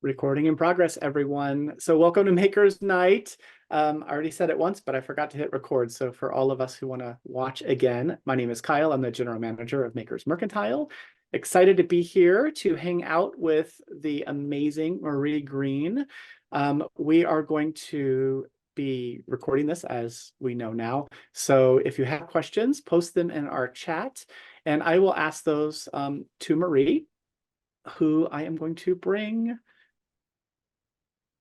Recording in progress, everyone. So welcome to Makers Nite. I already said it once, but I forgot to hit record. So for all of us who want to watch again, my name is Kyle. I'm the general manager of Makers Mercantile. Excited to be here to hang out with the amazing MarieGreene. We are going to be recording this as we know now. So if you have questions, post them in our chat and I will ask those to Marie, who I am going to bring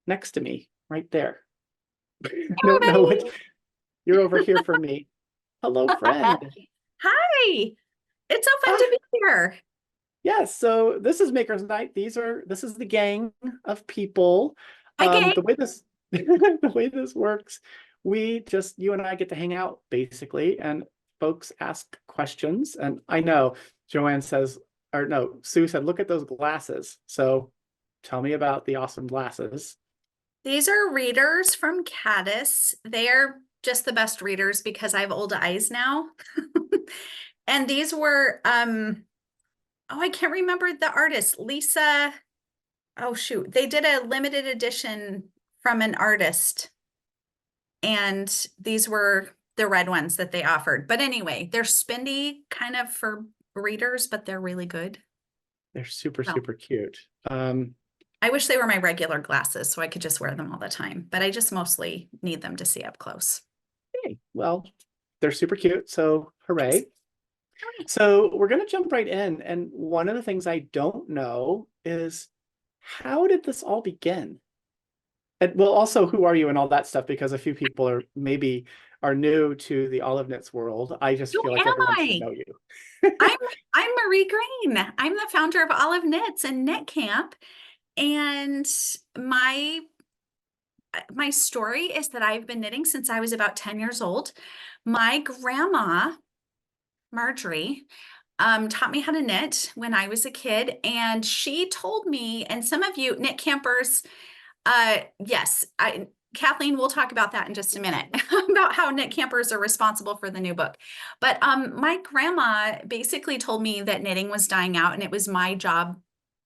next to me right there. I don't know what you're over here for me. Hello, friend. Hi, it's so fun to be here. Yes, so this is Makers Nite. This is the gang of people. Okay. The way this the way this works, you and I get to hang out basically, and folks ask questions. And I know Joanne says, or no, Sue said, look at those glasses. So tell me about the awesome glasses. These are readers from Caddis. They're just the best readers because I have old eyes now. And these were, I can't remember the artist, Lisa. Oh, shoot. They did a limited edition from an artist. And these were the red ones that they offered. But anyway, they're spendy kind of for readers, but they're really good. They're super, Oh. super cute. I wish they were my regular glasses so I could just wear them all the time, but I just mostly need them to see up close. Hey, well, they're super cute, so hooray. Yes. So we're going to jump right in. And one of the things I don't know is, how did this all begin? And well, also, who are you and all that stuff, because a few people are new to the olive knits world. I just Who feel like am everyone should I? know you. I'm MarieGreene. I'm the founder of Olive Knits and Knit Camp. And my my story is that I've been knitting since I was about 10 years old. My grandma, Marjorie, taught me how to knit when I was a kid. And she told me, and some of you knit campers, yes, Kathleen, we'll talk about that in just a minute about how knit campers are responsible for the new book. But my grandma basically told me that knitting was dying out and it was my job,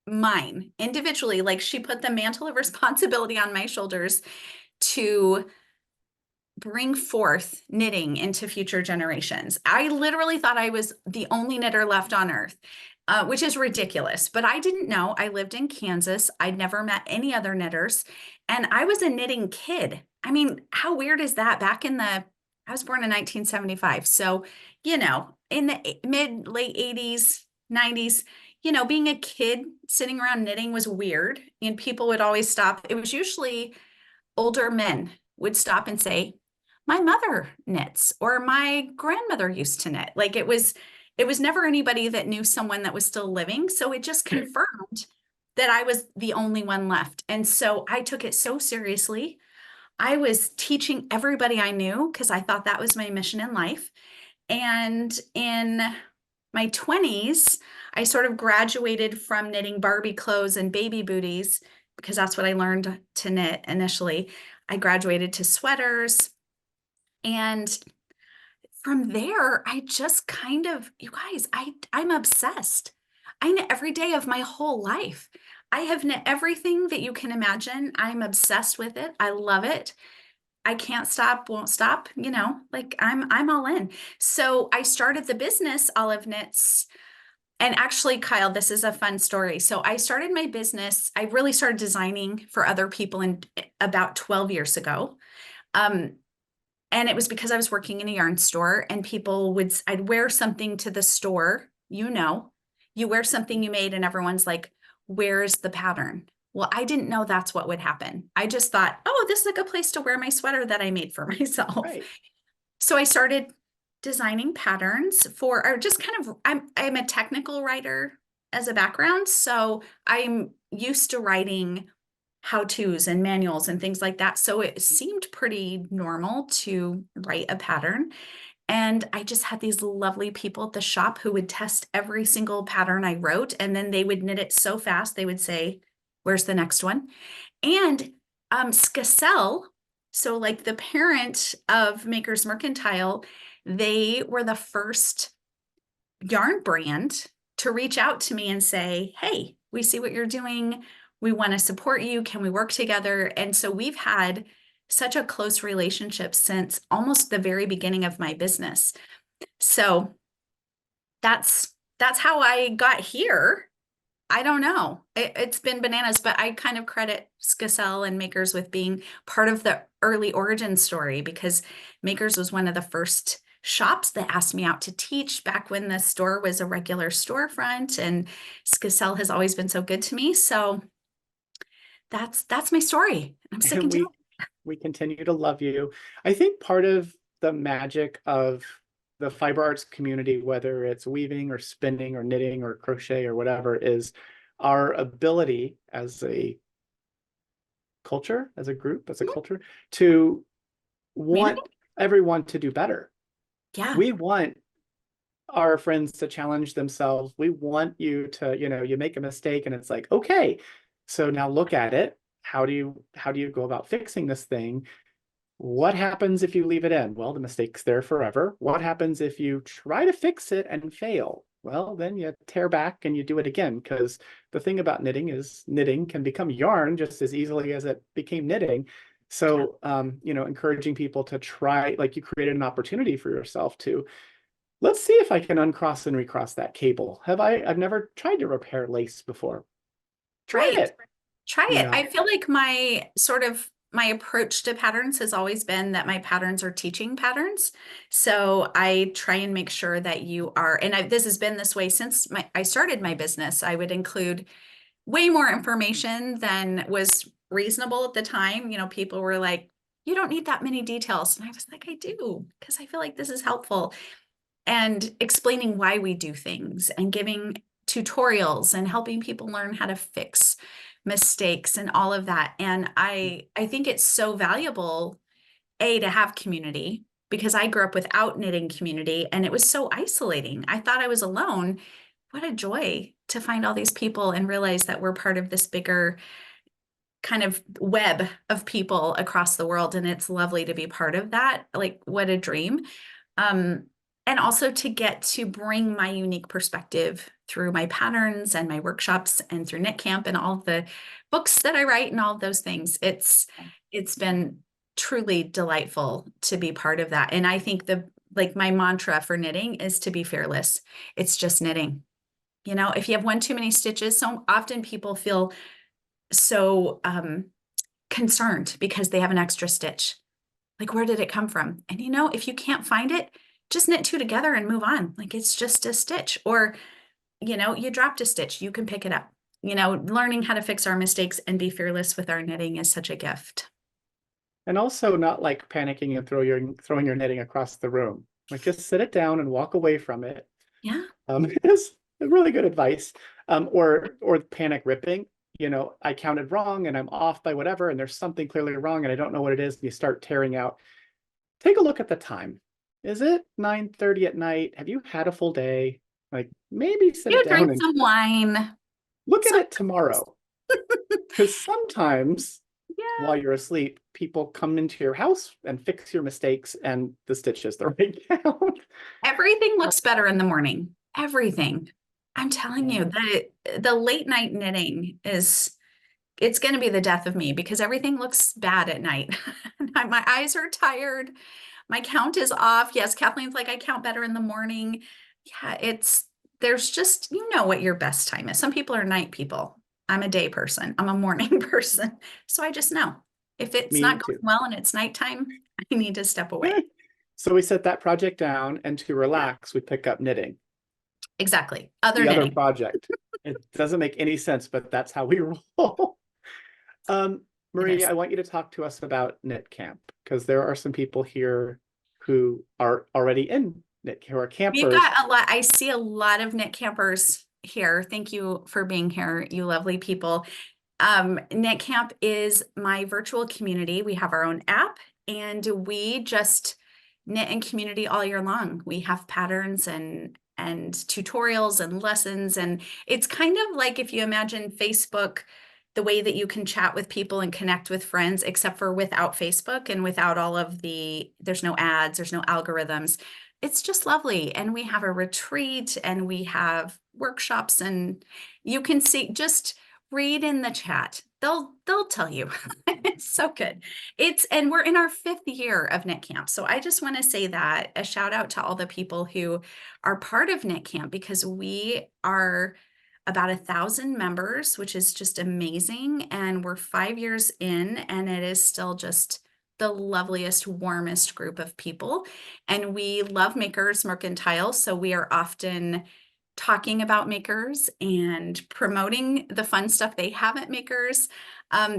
mine individually. Like she put the mantle of responsibility on my shoulders to bring forth knitting into future generations. I literally thought I was the only knitter left on earth. Which is ridiculous, but I didn't know. I lived in Kansas. I'd never met any other knitters, and I was a knitting kid. I mean, how weird is that? I was born in 1975. So, in the late 80s, 90s, being a kid sitting around knitting was weird, and people would always stop. It was usually older men would stop and say, my mother knits, or my grandmother used to knit. Like it was never anybody that knew someone that was still living. So it just confirmed that I was the only one left. And so I took it so seriously. I was teaching everybody I knew because I thought that was my mission in life. And in my 20s, I sort of graduated from knitting Barbie clothes and baby booties because that's what I learned to knit initially. I graduated to sweaters. And from there, I just kind of, you guys, I'm obsessed. I knit every day of my whole life. I have knit everything that you can imagine. I'm obsessed with it. I love it. I can't stop, won't stop, like I'm all in. So I started the business Olive Knits. And actually, Kyle, this is a fun story. So I started my business. I really started designing for other people in about 12 years ago. And it was because I was working in a yarn store and I'd wear something to the store, you wear something you made and everyone's like, where's the pattern? Well, I didn't know that's what would happen. I just thought, oh, this is a good place to wear my sweater that I made for myself. Right. So I started designing patterns or just kind of, I'm a technical writer as a background. So I'm used to writing how-tos and manuals and things like that. So it seemed pretty normal to write a pattern. And I just had these lovely people at the shop who would test every single pattern I wrote. And then they would knit it so fast, they would say, where's the next one? And Skacel, so like the parent of Makers Mercantile, they were the first yarn brand to reach out to me and say, hey, we see what you're doing. We want to support you. Can we work together? And so we've had such a close relationship since almost the very beginning of my business. So that's how I got here. I don't know. It's been bananas, but I kind of credit Skacel and Makers with being part of the early origin story, because Makers was one of the first shops that asked me out to teach back when the store was a regular storefront, and Skacel has always been so good to me. So that's my story. I'm sick And and tired. we continue to love you. I think part of the magic of the fiber arts community, whether it's weaving or spinning or knitting or crochet or whatever, is our ability as a culture, as a group, as a culture, to want Community? everyone to do better. Yeah, We want our friends to challenge themselves. We want you to, you make a mistake and it's like, okay, so now look at it. How do you go about fixing this thing? What happens if you leave it in? Well, the mistake's there forever. What happens if you try to fix it and fail? Well, then you tear back and you do it again, because the thing about knitting is knitting can become yarn just as easily as it became knitting. yeah. So, encouraging people to try, like you created an opportunity for yourself to, let's see if I can uncross and recross that cable. I've never tried to repair lace before. Try Right. it, Try you it. know. I feel like my approach to patterns has always been that my patterns are teaching patterns. So I try and make sure that you are, and this has been this way since I started my business. I would include way more information than was reasonable at the time. People were like, you don't need that many details. And I was like, I do, because I feel like this is helpful. And explaining why we do things and giving tutorials and helping people learn how to fix mistakes and all of that. And I think it's so valuable, to have community, because I grew up without knitting community and it was so isolating. I thought I was alone. What a joy to find all these people and realize that we're part of this bigger kind of web of people across the world. And it's lovely to be part of that. Like, what a dream. Um, and also to get to bring my unique perspective through my patterns and my workshops and through Knit Camp and all the books that I write and all of those things. It's been truly delightful to be part of that. And I think my mantra for knitting is to be fearless. It's just knitting. If you have one too many stitches, so often people feel so concerned because they have an extra stitch. Like, where did it come from? And if you can't find it, just knit two together and move on. Like, it's just a stitch. Or, you dropped a stitch, you can pick it up. Learning how to fix our mistakes and be fearless with our knitting is such a gift. And also not like panicking and throwing your knitting across the room. Like just sit it down and walk away from it. Yeah. Is really good advice. Or panic ripping. I counted wrong and I'm off by whatever, and there's something clearly wrong and I don't know what it is. And you start tearing out. Take a look at the time. Is it 9:30 at night? Have you had a full day? Like maybe sit it You down drink and some wine. look at Some, it tomorrow. Because sometimes yeah. while you're asleep, people come into your house and fix your mistakes and the stitches they're right down. Everything looks better in the morning. Everything. I'm telling you, the late night knitting it's going to be the death of me, because everything looks bad at night. My eyes are tired. My count is off. Yes, Kathleen's like, I count better in the morning. Yeah, there's just, what your best time is. Some people are night people. I'm a day person. I'm a morning person. So I just know if it's Me not going too. well and it's nighttime, I need to step away. So we set that project down, and to relax, we pick up knitting, Exactly. Other the other knitting. project. It doesn't make any sense, but that's how we roll. It Marie, is. I want you to talk to us about Knit Camp, because there are some people here who are already in Knit, who are We've campers. got a lot. I see a lot of knit campers here. Thank you for being here, you lovely people. Knit Camp is my virtual community. We have our own app and we just knit in community all year long. We have patterns and tutorials and lessons. And it's kind of like if you imagine Facebook, the way that you can chat with people and connect with friends, except for without Facebook and without there's no ads, there's no algorithms. It's just lovely. And we have a retreat and we have workshops, and you can see just read in the chat. They'll tell you. It's so good. And we're in our 5th year of knit camp. So I just want to say that a shout out to all the people who are part of knit camp, because we are about 1,000 members, which is just amazing. And we're 5 years in, and it is still just the loveliest, warmest group of people. And we love Makers Mercantile. So we are often talking about Makers and promoting the fun stuff they have at Makers.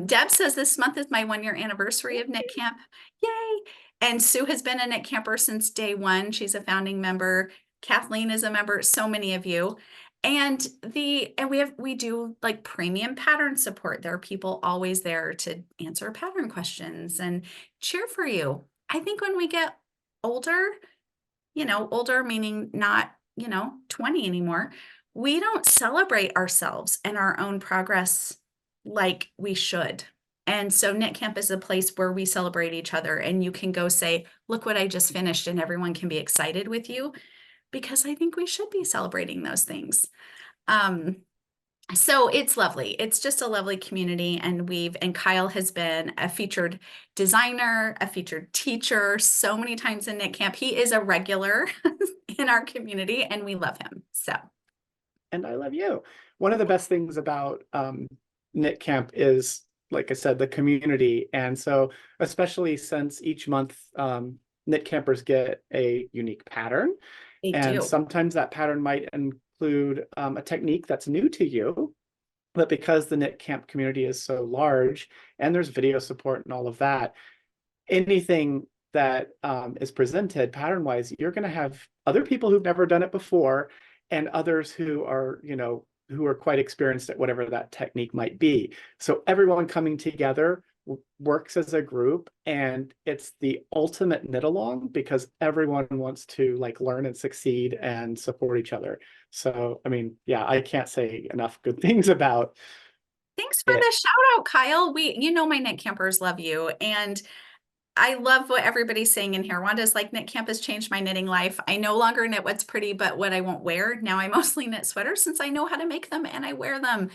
Deb says this month is my 1-year anniversary of knit camp. Yay! And Sue has been a knit camper since day one. She's a founding member. Kathleen is a member. So many of you. And we do like premium pattern support. There are people always there to answer pattern questions and cheer for you. I think when we get older, older meaning not 20 anymore, we don't celebrate ourselves and our own progress like we should. And so knit camp is a place where we celebrate each other, and you can go say, look what I just finished, and everyone can be excited with you, because I think we should be celebrating those things. So it's lovely. It's just a lovely community. And Kyle has been a featured designer, a featured teacher so many times in knit camp. He is a regular in our community, and we love him. So. And I love you. One of the best things about knit camp is, like I said, the community. And so, especially since each month knit campers get a unique pattern. They And do. sometimes that pattern might include a technique that's new to you. But because the knit camp community is so large and there's video support and all of that, anything that is presented pattern wise, you're going to have other people who've never done it before and others who are, who are quite experienced at whatever that technique might be. So everyone coming together works as a group, and it's the ultimate knit along because everyone wants to learn and succeed and support each other. So, I mean, yeah, I can't say enough good things about Thanks for it. the shout out, Kyle. My knit campers love you. And I love what everybody's saying in here. Wanda's like, knit camp has changed my knitting life. I no longer knit what's pretty, but what I won't wear. Now I mostly knit sweaters since I know how to make them and I wear them.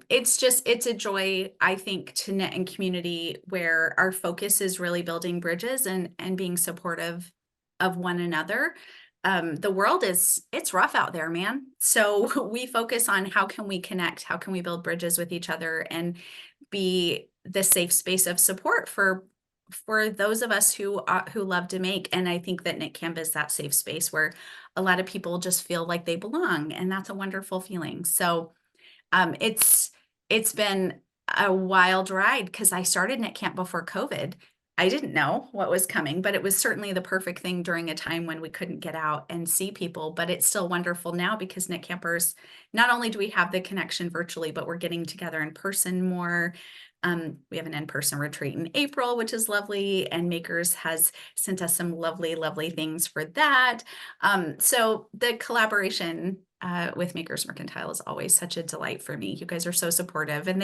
It's a joy, I think, to knit in community where our focus is really building bridges and being supportive of one another. The world it's rough out there, man. So we focus on how can we connect, how can we build bridges with each other and be the safe space of support for those of us who love to make. And I think that knit camp is that safe space where a lot of people just feel like they belong, and that's a wonderful feeling. So it's been a wild ride because I started knit camp before COVID. I didn't know what was coming, but it was certainly the perfect thing during a time when we couldn't get out and see people. But it's still wonderful now because knit campers, not only do we have the connection virtually, but we're getting together in person more. We have an in-person retreat in April, which is lovely, and Makers has sent us some lovely, lovely things for that. So the collaboration with Makers Mercantile is always such a delight for me. You guys are so supportive, and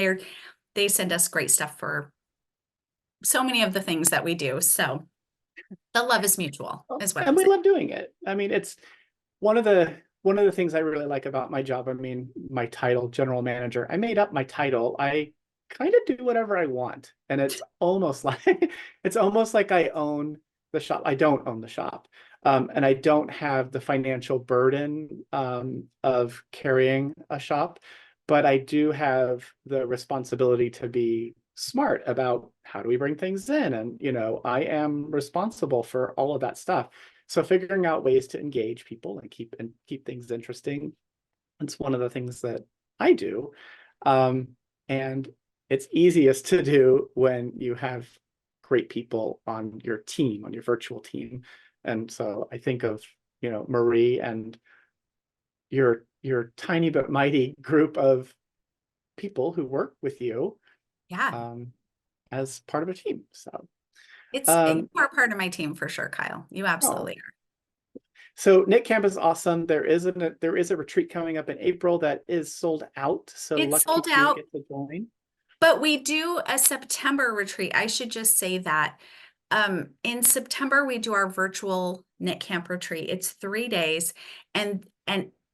they send us great stuff for so many of the things that we do. So the love is mutual, is what And I'm we saying. love doing it. I mean, it's one of the things I really like about my job. I mean, my title, general manager, I made up my title. I kind of do whatever I want. And it's almost like I own the shop. I don't own the shop. And I don't have the financial burden of carrying a shop, but I do have the responsibility to be smart about how do we bring things in. And, I am responsible for all of that stuff. So figuring out ways to engage people and keep things interesting, it's one of the things that I do. And it's easiest to do when you have great people on your team, on your virtual team. And so I think of, Marie and your tiny but mighty group of people who work with you Yeah, as part of a team. So you are part of my team for sure, Kyle. You oh, absolutely are. so knit camp is awesome. There is a retreat coming up in April that is sold out. So It's lucky sold if you out, get to join. but we do a September retreat. I should just say that. In September, we do our virtual knit camp retreat. It's 3 days, and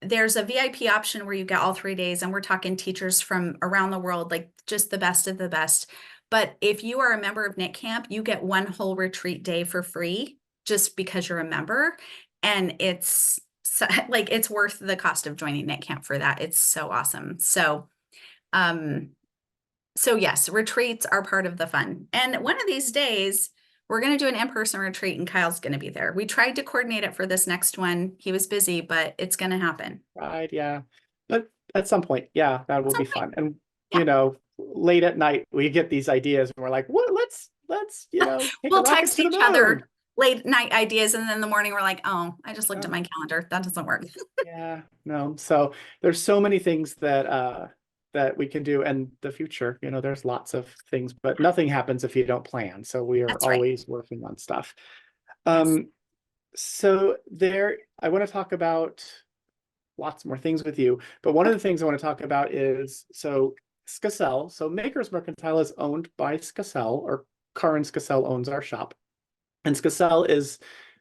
there's a VIP option where you get all 3 days, and we're talking teachers from around the world, like just the best of the best. But if you are a member of Knit Camp, you get one whole retreat day for free just because you're a member. And it's like, it's worth the cost of joining Knit Camp for that. It's so awesome. Um, so yes, retreats are part of the fun. And one of these days, we're going to do an in-person retreat, and Kyle's going to be there. We tried to coordinate it for this next one. He was busy, but it's going to happen. Right, yeah. But at some point, yeah, that will be fun. And Yeah. late at night we get these ideas and we're like, what, let's, take a We'll rocket text to the each moon. other late night ideas, and then in the morning we're like, oh, I just looked at Oh, my calendar. That doesn't work. yeah, no. So there's so many things that we can do in the future. There's lots of things, but nothing happens if you don't plan. So we are That's right. always working on stuff. Yes. So I want to talk about lots more things with you, but one of the things I want to talk about is Skacel. So Makers Mercantile is owned by Skacel, or Karin Skacel owns our shop. And Skacel is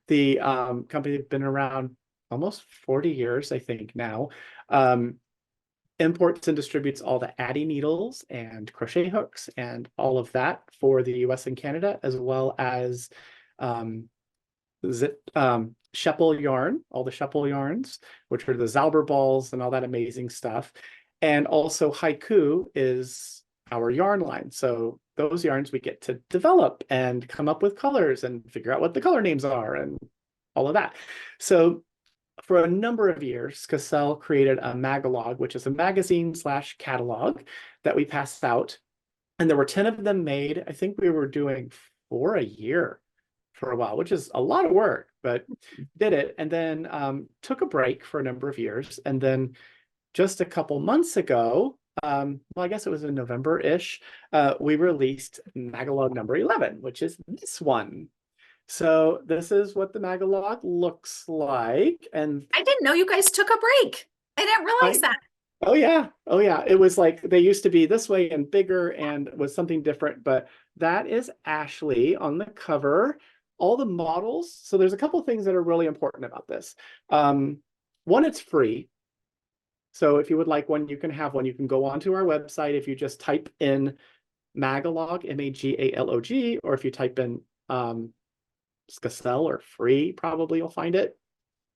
the company that's been around almost 40 years, I think now. Imports and distributes all the Addy needles and crochet hooks and all of that for the US and Canada, as well as Sheppel yarn, all the Sheppel yarns, which are the Zauber balls and all that amazing stuff. And also Haiku is our yarn line. So those yarns we get to develop and come up with colors and figure out what the color names are and all of that. So for a number of years, Skacel created a Magalog, which is a magazine / catalog that we passed out. And there were 10 of them made. I think we were doing 4 a year for a while, which is a lot of work, but did it. And then took a break for a number of years. And then just a couple months ago, well, I guess it was in November-ish, we released Magalog number 11, which is this one. So this is what the Magalog looks like. And I didn't know you guys took a break. I didn't realize that. oh yeah. Oh yeah. It was like they used to be this way and bigger and was something different, but that is Ashley on the cover. All the models. So there's a couple of things that are really important about this. One, it's free. So if you would like one, you can have one. You can go onto our website if you just type in Magalog, Magalog, or if you type in Skacel or free, probably you'll find it.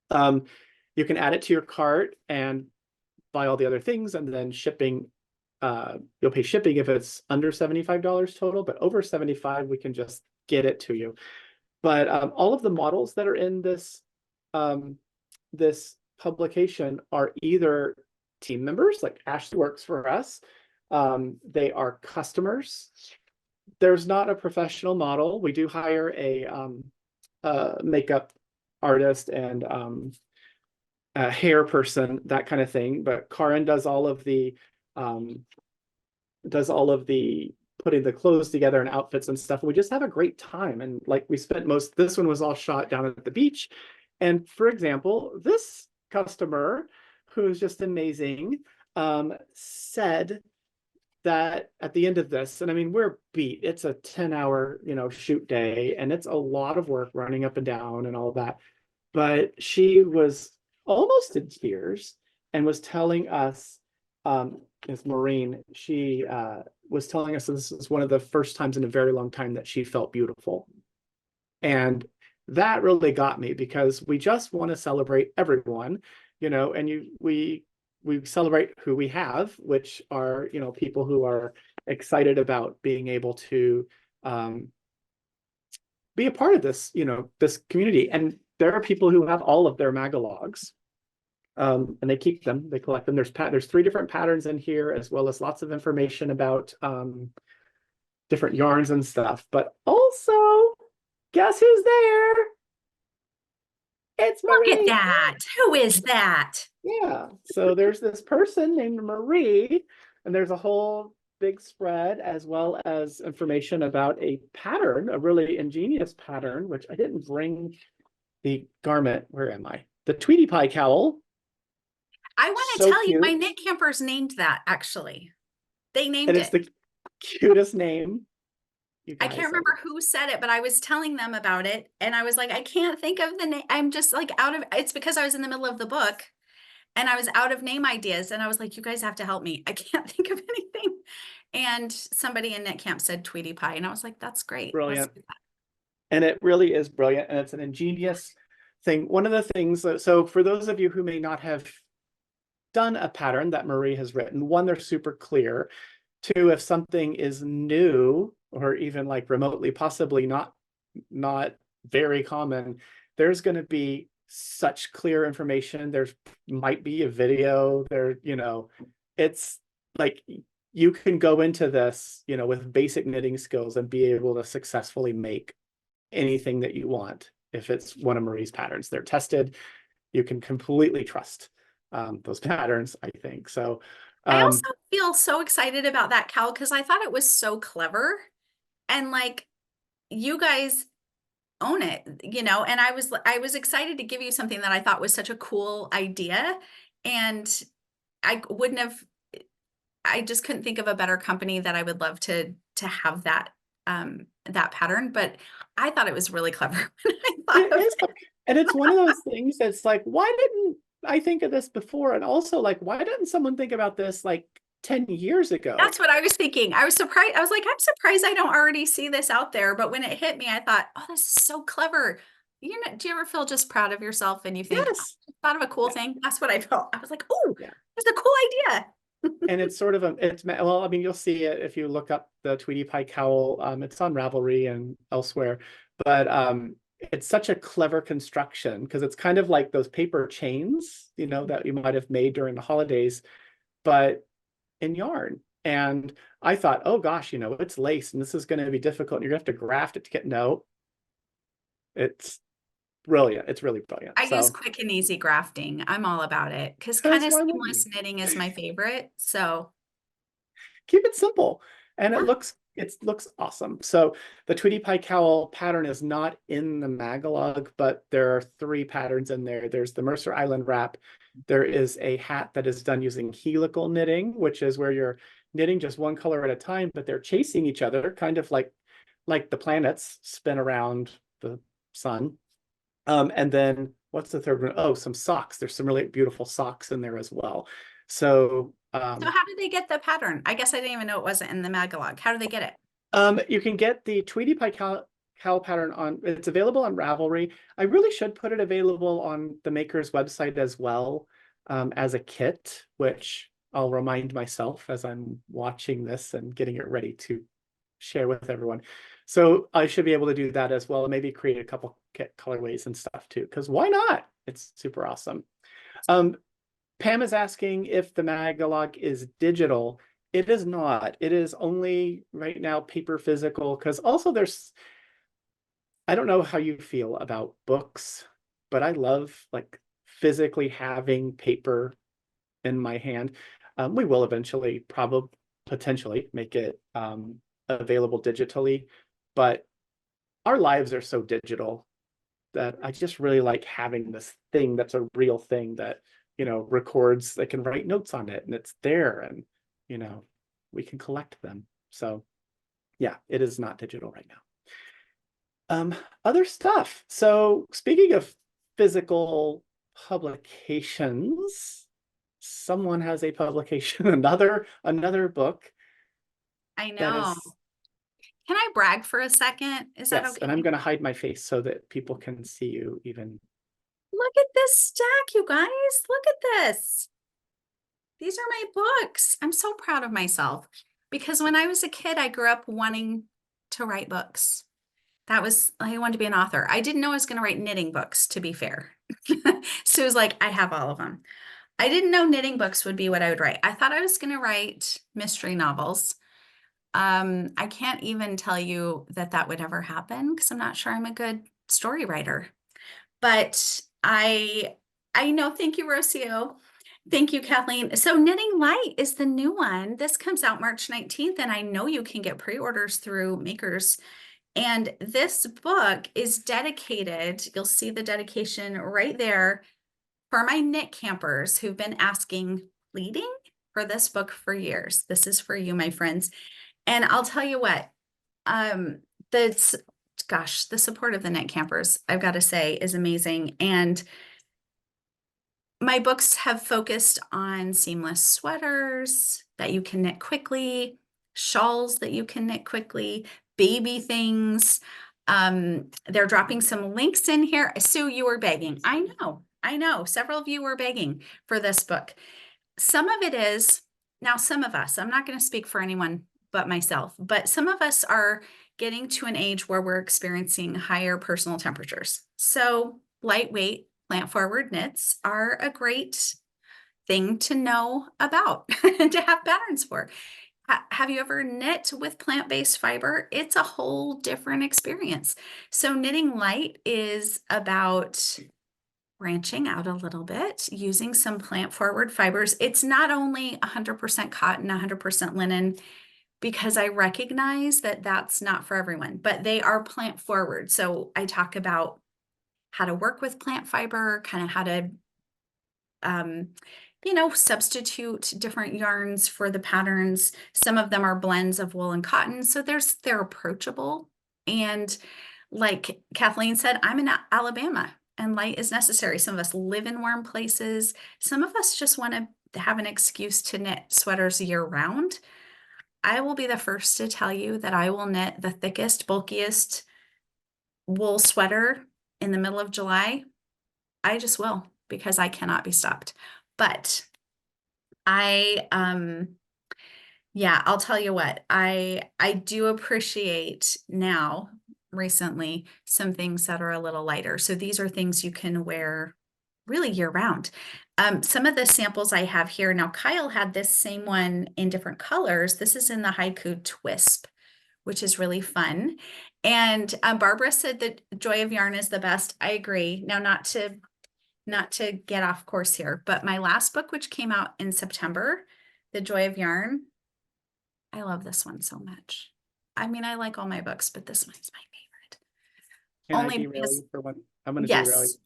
You can add it to your cart and buy all the other things, and then shipping, you'll pay shipping if it's under $75 total, but over 75, we can just get it to you. But all of the models that are in this this publication are either team members, like Ashley works for us. They are customers. There's not a professional model. We do hire a makeup artist and a hair person, that kind of thing. But Karin does all of the putting the clothes together and outfits and stuff. We just have a great time. And like we spent this one was all shot down at the beach. And for example, this customer, who's just amazing, said that at the end of this, and I mean, we're beat. It's a 10-hour, shoot day, and it's a lot of work running up and down and all of that. But she was almost in tears and was telling us, it's Maureen, she was telling us that this is one of the first times in a very long time that she felt beautiful. And that really got me, because we just want to celebrate everyone, and we celebrate who we have, which are, people who are excited about being able to be a part of this, this community. And there are people who have all of their Magalogs, and they keep them, they collect them. There's 3 different patterns in here, as well as lots of information about different yarns and stuff. But also, guess who's there? It's Look at Marie. that. Who is that? Yeah. So there's this person named Marie, and there's a whole big spread, as well as information about a pattern, a really ingenious pattern, which I didn't bring the garment. Where am I? The Tweety Pie cowl. I want to So tell you, my cute. knit campers named that, actually. They named And it. it's the cutest name. You I guys can't remember who said it, but I was telling them about it, and I was like, I can't think of the name. I'm just like it's because I was in the middle of the book, and I was out of name ideas, and I was like, you guys have to help me. I can't think of anything. And somebody in Knit Camp said Tweety Pie, and I was like, that's great. Let's Brilliant. do that. And it really is brilliant. And it's an ingenious thing. One of the things that, so for those of you who may not have done a pattern that Marie has written, one, they're super clear. Two, if something is new or even like remotely, possibly not very common, there's going to be such clear information. There's might be a video there, it's like you can go into this, with basic knitting skills and be able to successfully make anything that you want. If it's one of Marie's patterns, they're tested. You can completely trust those patterns, I think. So I also feel so excited about that, Cal, because I thought it was so clever. And like, you guys own it, and I was excited to give you something that I thought was such a cool idea. And I just couldn't think of a better company that I would love to have that pattern. But I thought it was really clever when I thought it of is, it. and it's one of those things that's like, why didn't I think of this before? And also, like, why didn't someone think about this like 10 years ago? That's what I was thinking. I was surprised. I was like, I'm surprised I don't already see this out there. But when it hit me, I thought, oh, this is so clever. Do you ever feel just proud of yourself and you think, oh, Yes. I thought of a cool thing? That's what I felt. I was like, oh, Yeah. it's a cool idea. And it's sort of well, I mean, you'll see it if you look up the Tweety Pie cowl. It's on Ravelry and elsewhere, but it's such a clever construction because it's kind of like those paper chains, that you might have made during the holidays, but in yarn. And I thought, oh gosh, it's lace and this is going to be difficult. And you're going to have to graft it to get, no, it's brilliant. It's really brilliant. I use So, quick and easy grafting. I'm all about it because kind because of why wouldn't you? seamless knitting is my favorite. So Keep it simple. And yeah. it looks awesome. So the Tweety Pie cowl pattern is not in the Magalog, but there are 3 patterns in there. There's the Mercer Island wrap. There is a hat that is done using helical knitting, which is where you're knitting just one color at a time, but they're chasing each other, kind of like the planets spin around the sun. And then what's the third one? Oh, some socks. There's some really beautiful socks in there as well. So So how did they get the pattern? I guess I didn't even know it wasn't in the Magalog. How do they get it? you can get the Tweety Pie cowl pattern it's available on Ravelry. I really should put it available on the Maker's website as well, as a kit, which I'll remind myself as I'm watching this and getting it ready to share with everyone. So I should be able to do that as well, and maybe create a couple kit colorways and stuff too, because why not? It's super awesome. Pam is asking if the Magalog is digital. It is not. It is only right now paper physical, because also I don't know how you feel about books, but I love like physically having paper in my hand. We will eventually probably potentially make it available digitally, but our lives are so digital that I just really like having this thing that's a real thing that, records, that can write notes on it and it's there, and, we can collect them. So yeah, it is not digital right now. Other stuff. So speaking of physical publications, someone has a publication, another book I that know. is, Can I brag for a second? Is that yes, okay? and I'm going to hide my face so that people can see you even. Look at this stack, you guys. Look at this. These are my books. I'm so proud of myself because when I was a kid, I grew up wanting to write books. I wanted to be an author. I didn't know I was going to write knitting books, to be fair. So it was like, I have all of them. I didn't know knitting books would be what I would write. I thought I was going to write mystery novels. I can't even tell you that would ever happen because I'm not sure I'm a good story writer. But I know. Thank you, Rocio. Thank you, Kathleen. So Knitting Light is the new one. This comes out March 19th, and I know you can get pre-orders through Makers. And this book is dedicated, you'll see the dedication right there, for my knit campers who've been pleading for this book for years. This is for you, my friends. And I'll tell you what, the support of the knit campers, I've got to say, is amazing. And my books have focused on seamless sweaters that you can knit quickly, shawls that you can knit quickly, baby things. They're dropping some links in here. Sue, you were begging. I know. Several of you were begging for this book. Some of it is, now some of us, I'm not going to speak for anyone but myself, but some of us are getting to an age where we're experiencing higher personal temperatures. So lightweight, plant forward knits are a great thing to know about and to have patterns for. Have you ever knit with plant-based fiber? It's a whole different experience. So knitting light is about branching out a little bit, using some plant forward fibers. It's not only 100% cotton, 100% linen, because I recognize that that's not for everyone, but they are plant forward. So I talk about how to work with plant fiber, kind of how to, substitute different yarns for the patterns. Some of them are blends of wool and cotton. So they're approachable. And like Kathleen said, I'm in Alabama and light is necessary. Some of us live in warm places. Some of us just want to have an excuse to knit sweaters year round. I will be the first to tell you that I will knit the thickest, bulkiest wool sweater in the middle of July. I just will, because I cannot be stopped. But I'll tell you what, I do appreciate now recently some things that are a little lighter. So these are things you can wear really year round. Some of the samples I have here, now Kyle had this same one in different colors. This is in the Haiku Twisp, which is really fun. And Barbara said that Joy of Yarn is the best. I agree. Now, not to get off course here, but my last book, which came out in September, The Joy of Yarn, I love this one so much. I mean, I like all my books, but this one's my favorite. Can I Only derail because, you for one? I'm going to derail you. yes,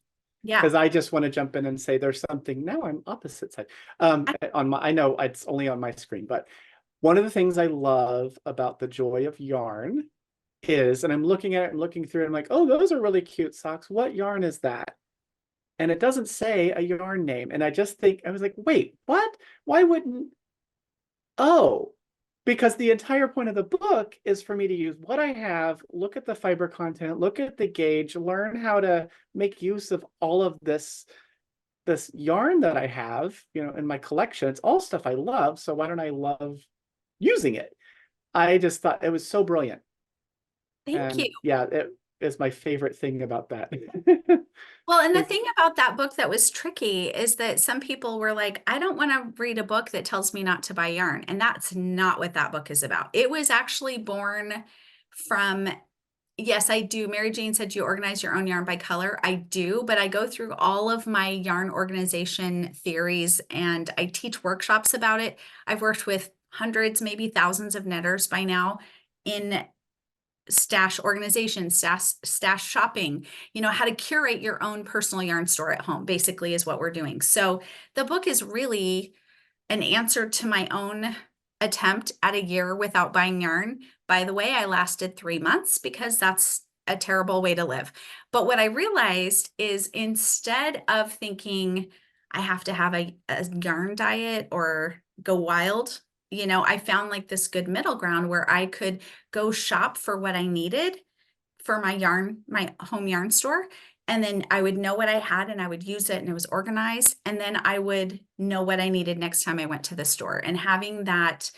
yeah. Because I just want to jump in and say there's something. Now I'm opposite side. I know it's only on my screen, but one of the things I love about the Joy of Yarn is, and I'm looking at it and looking through it, I'm like, oh, those are really cute socks. What yarn is that? And it doesn't say a yarn name. And I was like, wait, what? Why wouldn't? Oh, because the entire point of the book is for me to use what I have, look at the fiber content, look at the gauge, learn how to make use of all of this yarn that I have, in my collection. It's all stuff I love. So why don't I love using it? I just thought it was so brilliant. Thank And you. yeah, it is my favorite thing about that. Well, and the thing about that book that was tricky is that some people were like, I don't want to read a book that tells me not to buy yarn. And that's not what that book is about. It was actually born from, yes, I do. Mary Jane said you organize your own yarn by color. I do, but I go through all of my yarn organization theories and I teach workshops about it. I've worked with hundreds, maybe thousands of knitters by now in stash organization, stash shopping, how to curate your own personal yarn store at home, basically is what we're doing. So the book is really an answer to my own attempt at a year without buying yarn. By the way, I lasted 3 months because that's a terrible way to live. But what I realized is instead of thinking I have to have a yarn diet or go wild, I found like this good middle ground where I could go shop for what I needed for my home yarn store. And then I would know what I had and I would use it and it was organized. And then I would know what I needed next time I went to the store, and having that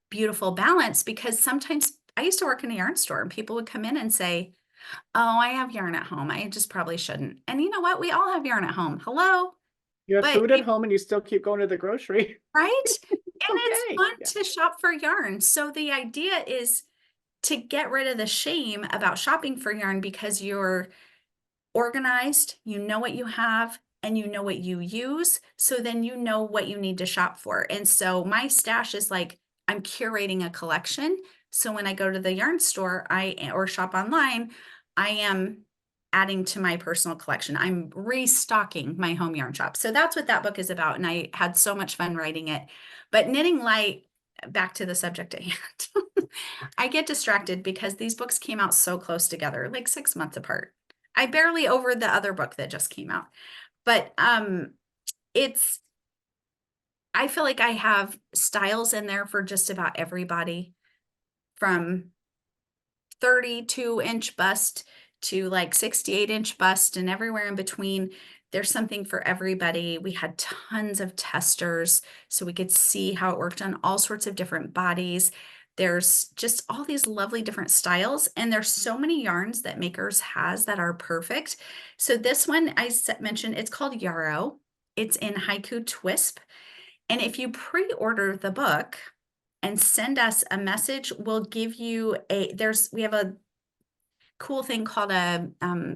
beautiful balance, because sometimes I used to work in a yarn store and people would come in and say, oh, I have yarn at home. I just probably shouldn't. And you know what? We all have yarn at home. Hello. You have But food at home and you still keep going to the grocery. right? And it's Okay. fun Yeah. to shop for yarn. So the idea is to get rid of the shame about shopping for yarn because you're organized, you know what you have, and you know what you use. So then you know what you need to shop for. And so my stash is like, I'm curating a collection. So when I go to the yarn store, or shop online, I am adding to my personal collection. I'm restocking my home yarn shop. So that's what that book is about. And I had so much fun writing it. But knitting light, back to the subject at hand. I get distracted because these books came out so close together, like 6 months apart. I barely over the other book that just came out. But it's, I feel like I have styles in there for just about everybody, from 32-inch bust to like 68-inch bust, and everywhere in between. There's something for everybody. We had tons of testers so we could see how it worked on all sorts of different bodies. There's just all these lovely different styles, and there's so many yarns that Makers has that are perfect. So this one mentioned, it's called Yarrow. It's in Haiku Twisp. And if you pre-order the book and send us a message, we'll give you we have a cool thing called a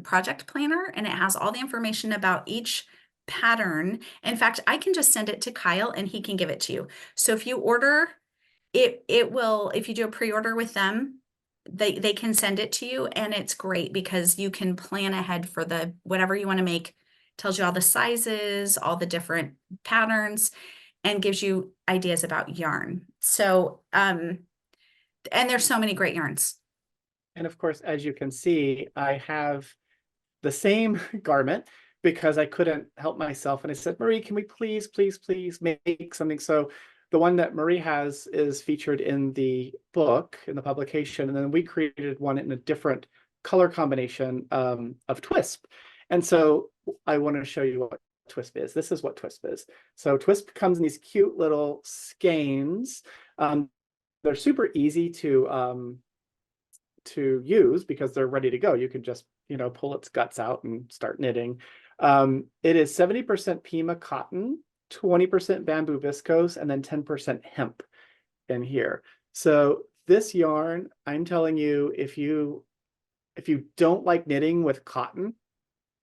project planner, and it has all the information about each pattern. In fact, I can just send it to Kyle and he can give it to you. So if you order it will, if you do a pre-order with them, they can send it to you, and it's great because you can plan ahead for the whatever you want to make. Tells you all the sizes, all the different patterns, and gives you ideas about yarn. So and there's so many great yarns. And of course, as you can see, I have the same garment because I couldn't help myself. And I said, Marie, can we please, please, please make something? So the one that Marie has is featured in the book, in the publication. And then we created one in a different color combination of Twisp. And so I want to show you what Twisp is. This is what Twisp is. So Twisp comes in these cute little skeins. They're super easy to use because they're ready to go. You can just, pull its guts out and start knitting. It is 70% Pima cotton, 20% bamboo viscose, and then 10% hemp in here. So this yarn, I'm telling you, if you don't like knitting with cotton,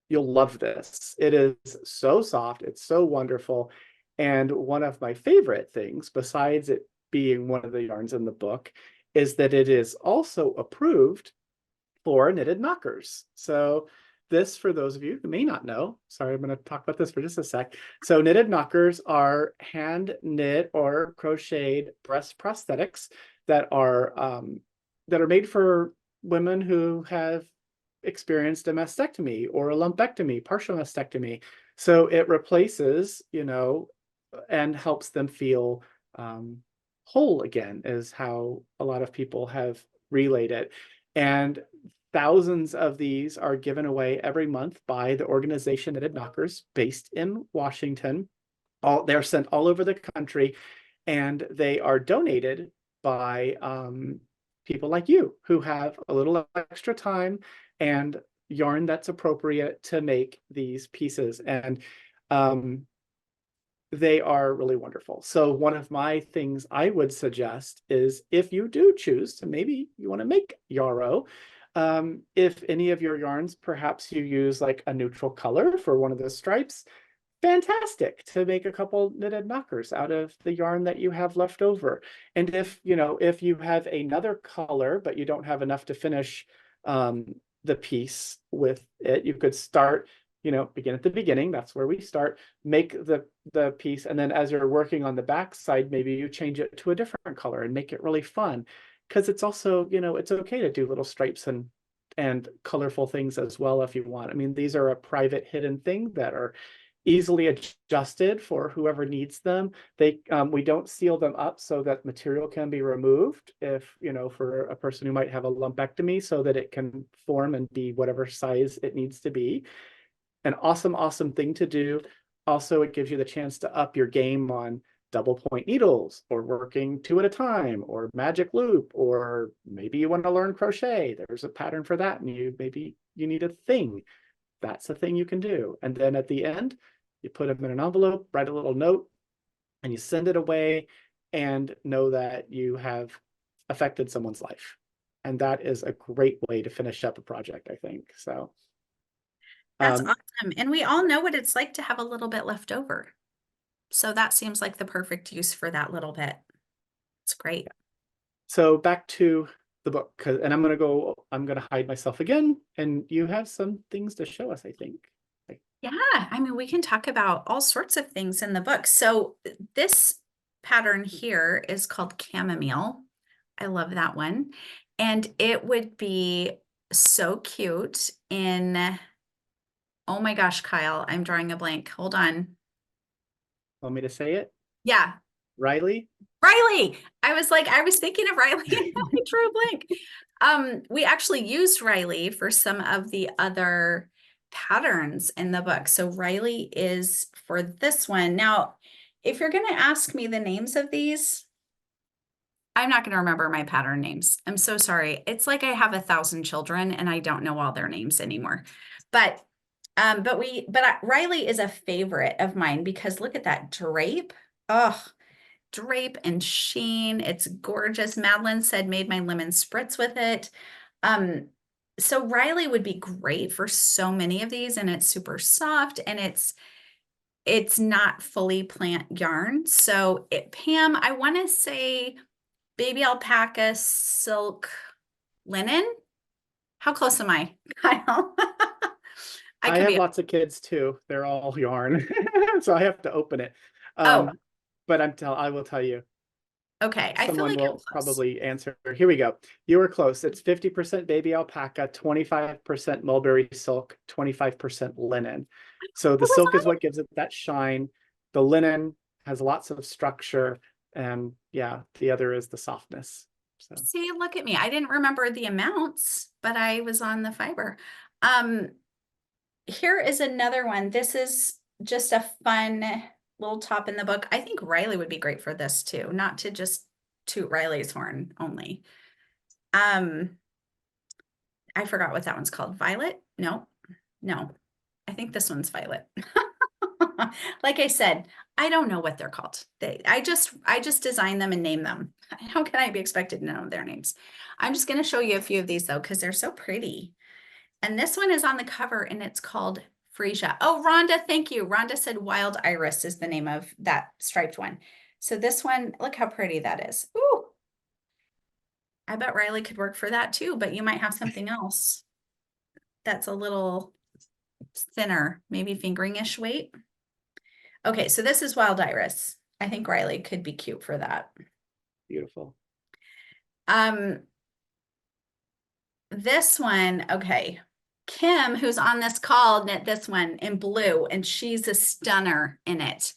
you'll love this. It is so soft. It's so wonderful. And one of my favorite things, besides it being one of the yarns in the book, is that it is also approved for knitted knockers. So this, for those of you who may not know, sorry, I'm going to talk about this for just a sec. So knitted knockers are hand knit or crocheted breast prosthetics that are made for women who have experienced a mastectomy or a lumpectomy, partial mastectomy. So it replaces, and helps them feel whole again, is how a lot of people have relayed it. And thousands of these are given away every month by the organization Knitted Knockers, based in Washington. They're sent all over the country, and they are donated by people like you who have a little extra time and yarn that's appropriate to make these pieces. And they are really wonderful. So one of my things I would suggest is, if you do choose to, maybe you want to make yarrow, if any of your yarns, perhaps you use like a neutral color for one of the stripes, fantastic to make a couple knitted knockers out of the yarn that you have left over. And if you have another color but you don't have enough to finish the piece with it, you could start, begin at the beginning. That's where we start. Make the piece, and then as you're working on the back side, maybe you change it to a different color and make it really fun. Because it's also, it's okay to do little stripes and colorful things as well if you want. I mean, these are a private hidden thing that are easily adjusted for whoever needs them. We don't seal them up so that material can be removed if, for a person who might have a lumpectomy, so that it can form and be whatever size it needs to be. An awesome, awesome thing to do. Also, it gives you the chance to up your game on double point needles, or working two at a time, or magic loop, or maybe you want to learn crochet. There's a pattern for that, and maybe you need a thing. That's a thing you can do. And then at the end, you put them in an envelope, write a little note, and you send it away, and know that you have affected someone's life. And that is a great way to finish up a project, I think. So That's awesome. And we all know what it's like to have a little bit left over. So that seems like the perfect use for that little bit. It's great. So back to the book, and I'm going to hide myself again, and you have some things to show us, I think. Yeah, I mean, we can talk about all sorts of things in the book. So this pattern here is called chamomile. I love that one. And it would be so cute in Oh my gosh, Kyle, I'm drawing a blank. Hold on. Want me to say it? Yeah, Riley? Riley. I was thinking of Riley and I drew a blank. We actually used Riley for some of the other patterns in the book. So Riley is for this one. Now, if you're going to ask me the names of these, I'm not going to remember my pattern names. I'm so sorry. It's like I have 1,000 children and I don't know all their names anymore. But Riley is a favorite of mine because look at that drape. Oh, drape and sheen. It's gorgeous. Madeline said made my lemon spritz with it. So Riley would be great for so many of these, and it's super soft and it's not fully plant yarn. So Pam, I want to say baby alpaca, silk, linen. How close am I, Kyle? I I could have be. lots of kids too. They're all yarn. So I have to open it. Oh, But I will tell you, okay. I feel someone like I'm will close. probably answer. Here we go. You were close. It's 50% baby alpaca, 25% mulberry silk, 25% linen. So I the was silk is on what gives it that shine. The linen has lots of structure. And yeah, the other is the softness. So it. See, look at me. I didn't remember the amounts, but I was on the fiber. Um, Here is another one. This is just a fun little top in the book. I think Riley would be great for this too, not to just toot Riley's horn only. Um, I forgot what that one's called. Violet? No, no. I think this one's Violet. Like I said, I don't know what they're called. I just design them and name them. How can I be expected to know their names? I'm just going to show you a few of these though, because they're so pretty. And this one is on the cover and it's called Freesia. Oh, Rhonda, thank you. Rhonda said Wild Iris is the name of that striped one. So this one, look how pretty that is. Ooh, I bet Riley could work for that too, but you might have something else that's a little thinner, maybe fingering-ish weight. Okay, so this is Wild Iris. I think Riley could be cute for that. beautiful. Um, this one, okay. Kim, who's on this call, knit this one in blue, and she's a stunner in it.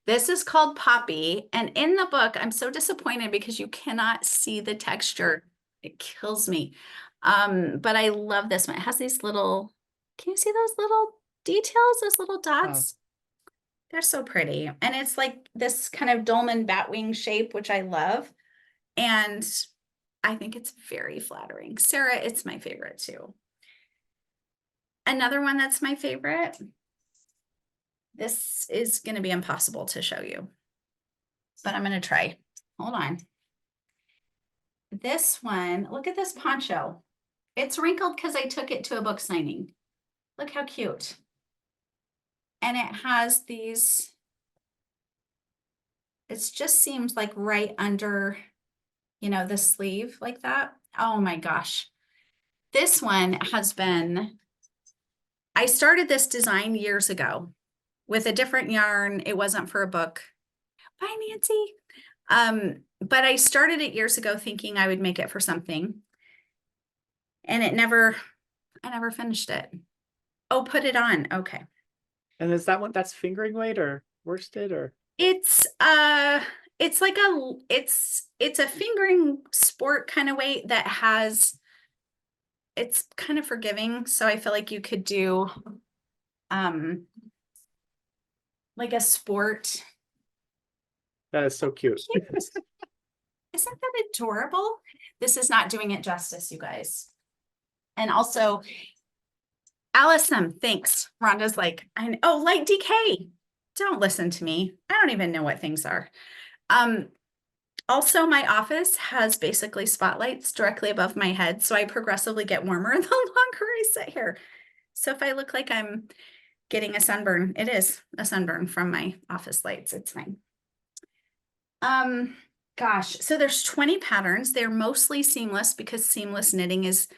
This is called Poppy. And in the book, I'm so disappointed because you cannot see the texture. It kills me. But I love this one. It has these little, can you see those little details, those little Wow. dots? They're so pretty. And it's like this kind of dolman batwing shape, which I love. And I think it's very flattering. Sarah, it's my favorite too. Another one that's my favorite. This is going to be impossible to show you, but I'm going to try. Hold on. This one, look at this poncho. It's wrinkled because I took it to a book signing. Look how cute. And it has these, it just seems like right under, the sleeve like that. Oh my gosh. This one has been, I started this design years ago with a different yarn. It wasn't for a book. Bye, Nancy. But I started it years ago thinking I would make it for something. And I never finished it. Oh, put it on. Okay. And is that one that's fingering weight or worsted or? It's it's like it's a fingering sport kind of weight that has it's kind of forgiving. So I feel like you could do um like a sport. That is so cute. Isn't that adorable? This is not doing it justice, you guys. And also, Allison, thanks. Rhonda's like, oh, light decay. Don't listen to me. I don't even know what things are. Also, my office has basically spotlights directly above my head, so I progressively get warmer the longer I sit here. So if I look like I'm getting a sunburn, it is a sunburn from my office lights. It's fine. Gosh, so there's 20 patterns. They're mostly seamless because seamless knitting is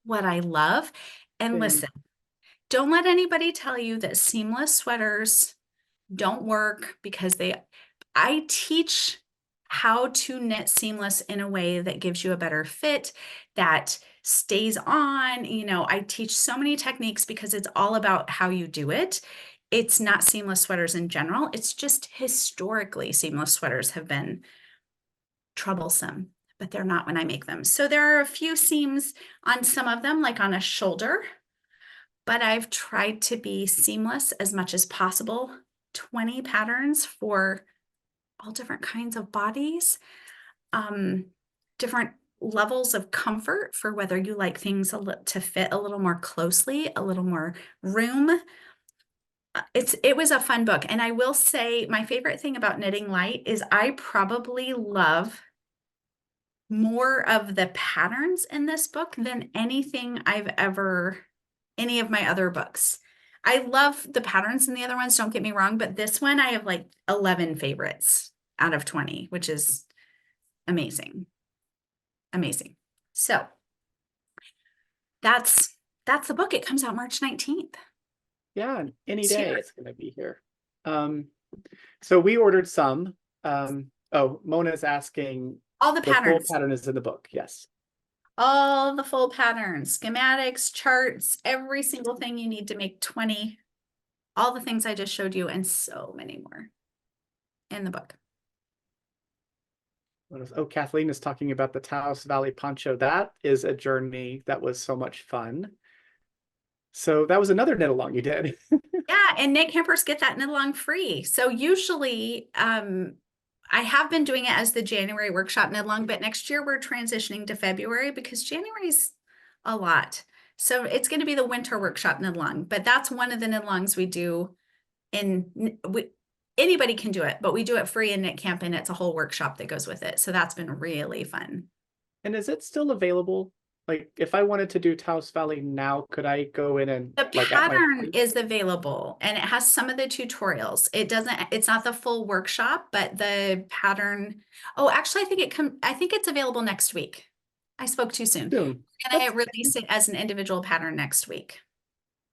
what I love. And Same. listen, don't let anybody tell you that seamless sweaters don't work because I teach how to knit seamless in a way that gives you a better fit, that stays on. You know, I teach so many techniques because it's all about how you do it. It's not seamless sweaters in general. It's just historically seamless sweaters have been troublesome, but they're not when I make them. So there are a few seams on some of them, like on a shoulder, but I've tried to be seamless as much as possible. 20 patterns for all different kinds of bodies, different levels of comfort for whether you like things to fit a little more closely, a little more room. It was a fun book. And I will say my favorite thing about Knitting Light is I probably love more of the patterns in this book than anything any of my other books. I love the patterns in the other ones, don't get me wrong, but this one I have like 11 favorites out of 20, which is amazing. Amazing. So that's the book. It comes out March 19th. Yeah, any day it's going to be here. So we ordered some. Oh, Mona's asking. All the The full patterns. pattern is in the book. Yes. All the full patterns, schematics, charts, every single thing you need to make 20, all the things I just showed you, and so many more in the book. Oh, Kathleen is talking about the Taos Valley poncho. That is a journey that was so much fun. So that was another knit along you did. Yeah, and knit campers get that knit along free. So usually, I have been doing it as the January workshop knit along, but next year we're transitioning to February because January's a lot. So it's going to be the winter workshop knit along, but that's one of the knit alongs we do anybody can do it, but we do it free in Knit Camp, and it's a whole workshop that goes with it. So that's been really fun. And is it still available? Like, if I wanted to do Taos Valley now, could I go in and The like pattern is available, and it has some of the tutorials. It's not the full workshop, but the pattern. Oh, actually, I think it's available next week. I spoke too soon. soon? And I release it as an individual pattern next week.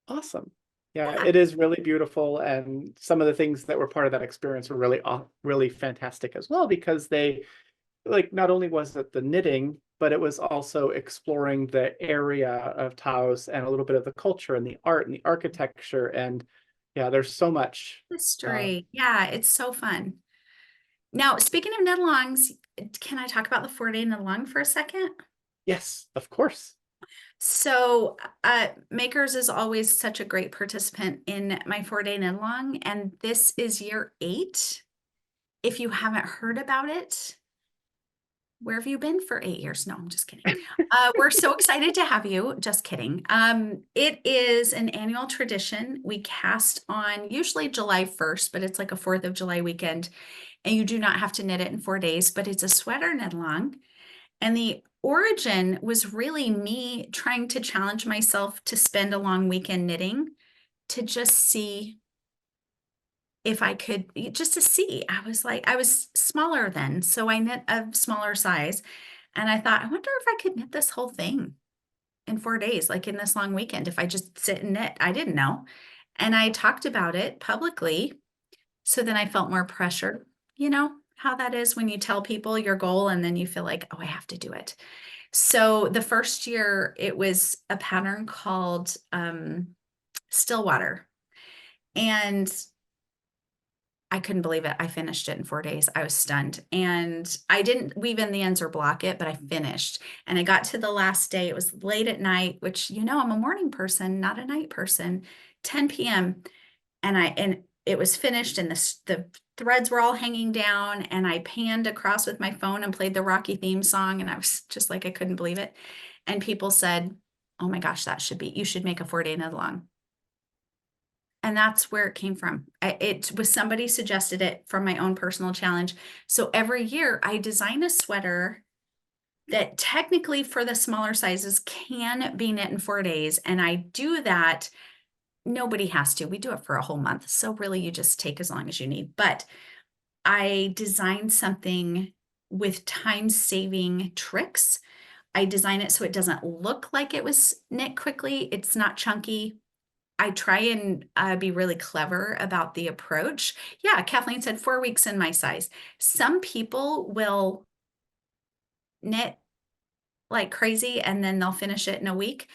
Awesome. Yeah, it is really beautiful, and some of the things that were part of that experience were really fantastic as well, because they, like, not only was it the knitting, but it was also exploring the area of Taos and a little bit of the culture and the art and the architecture, and yeah, there's so much history. Yeah, it's so fun. Now, speaking of knit-alongs, can I talk about the 4-day knit-along for a second? Yes, of course. So Makers is always such a great participant in my 4-day knit-along, and this is year 8. If you haven't heard about it, where have you been for 8 years? No, I'm just kidding. We're so excited to have you. Just kidding. It is an annual tradition. We cast on usually July 1st, but it's like a 4th of July weekend, and you do not have to knit it in 4 days, but it's a sweater knit-along. And the origin was really me trying to challenge myself to spend a long weekend knitting, to just see if I could, just to see. I was smaller then, so I knit a smaller size. And I thought, I wonder if I could knit this whole thing in 4 days, like in this long weekend, if I just sit and knit. I didn't know. And I talked about it publicly. So then I felt more pressure, you know how that is when you tell people your goal and then you feel like, oh, I have to do it. So the first year it was a pattern called Stillwater. And I couldn't believe it. I finished it in 4 days. I was stunned. And I didn't weave in the ends or block it, but I finished. And I got to the last day. It was late at night, which, I'm a morning person, not a night person, 10 p.m. And it was finished, and the threads were all hanging down, and I panned across with my phone and played the Rocky theme song, and I was just like, I couldn't believe it. And people said, oh my gosh, you should make a 4-day knit-along. And that's where it came from. It was somebody suggested it from my own personal challenge. So every year I design a sweater that technically for the smaller sizes can be knit in 4 days. And I do that. Nobody has to. We do it for a whole month. So really you just take as long as you need. But I designed something with time-saving tricks. I design it so it doesn't look like it was knit quickly. It's not chunky. I try and be really clever about the approach. Yeah, Kathleen said 4 weeks in my size. Some people will knit like crazy, and then they'll finish it in a week.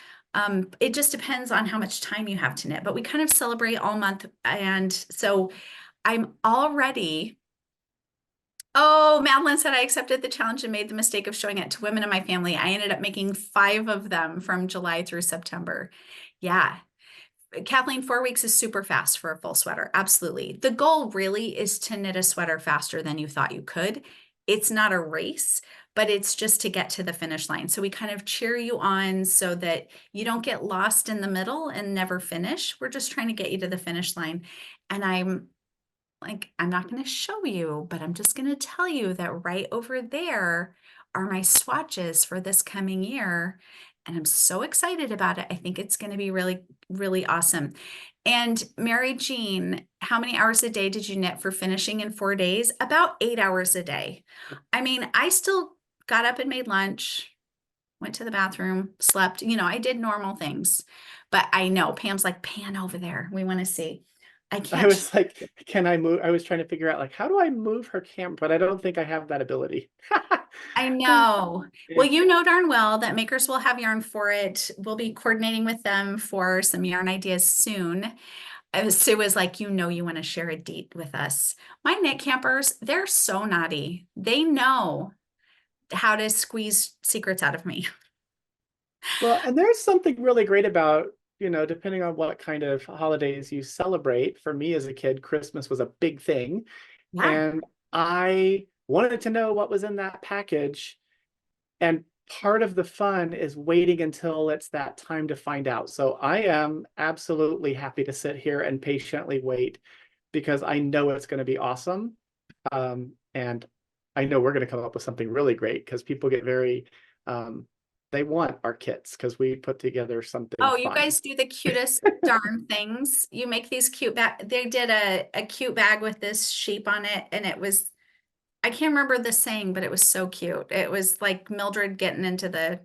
It just depends on how much time you have to knit, but we kind of celebrate all month. And so I'm already, oh, Madeline said I accepted the challenge and made the mistake of showing it to women in my family. I ended up making 5 of them from July through September. Yeah. Kathleen, 4 weeks is super fast for a full sweater. Absolutely. The goal really is to knit a sweater faster than you thought you could. It's not a race, but it's just to get to the finish line. So we kind of cheer you on so that you don't get lost in the middle and never finish. We're just trying to get you to the finish line. And I'm not going to show you, but I'm just going to tell you that right over there are my swatches for this coming year. And I'm so excited about it. I think it's going to be really, really awesome. And MarieGreene, how many hours a day did you knit for finishing in 4 days? About 8 hours a day. I mean, I still got up and made lunch, went to the bathroom, slept. I did normal things. But I know Pam's like, pan over there. We want to see. I I can't. was like, can I move? I was trying to figure out like, how do I move her camera? But I don't think I have that ability. I know. Well, you know darn well that Makers will have yarn for it. We'll be coordinating with them for some yarn ideas soon. Sue was like, you want to share a date with us. My knit campers, they're so naughty. They know how to squeeze secrets out of me. Well, and there's something really great about, depending on what kind of holidays you celebrate. For me as a kid, Christmas was a big thing. Yeah. And I wanted to know what was in that package. And part of the fun is waiting until it's that time to find out. So I am absolutely happy to sit here and patiently wait because I know it's going to be awesome. And I know we're going to come up with something really great because people get very, they want our kits because we put together something Oh, you fun. guys do the cutest darn things. You make these cute bag. They did a cute bag with this sheep on it, and it was, I can't remember the saying, but it was so cute. It was like Mildred getting into the,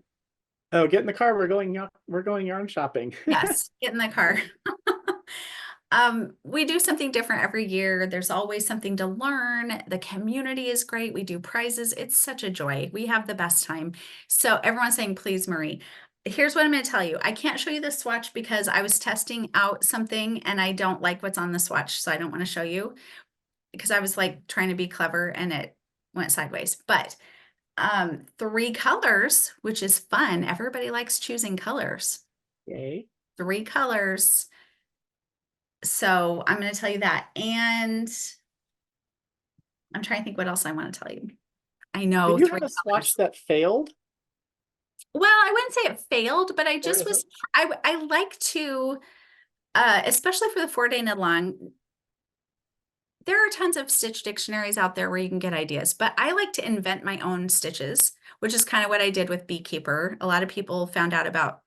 Oh, get in the car. We're going yarn shopping. yes, get in the car. We do something different every year. There's always something to learn. The community is great. We do prizes. It's such a joy. We have the best time. So everyone's saying, please, Marie. Here's what I'm going to tell you. I can't show you the swatch because I was testing out something and I don't like what's on the swatch. So I don't want to show you because I was like trying to be clever and it went sideways. But 3 colors, which is fun. Everybody likes choosing colors. Yay. 3 colors. So I'm going to tell you that. And I'm trying to think what else I want to tell you. I Did know you 3 have a swatch colors. that failed? Well, I wouldn't say it failed, but I Or just is it? was, I like to, especially for the 4-day knit along, there are tons of stitch dictionaries out there where you can get ideas, but I like to invent my own stitches, which is kind of what I did with Beekeeper. A lot of people found out about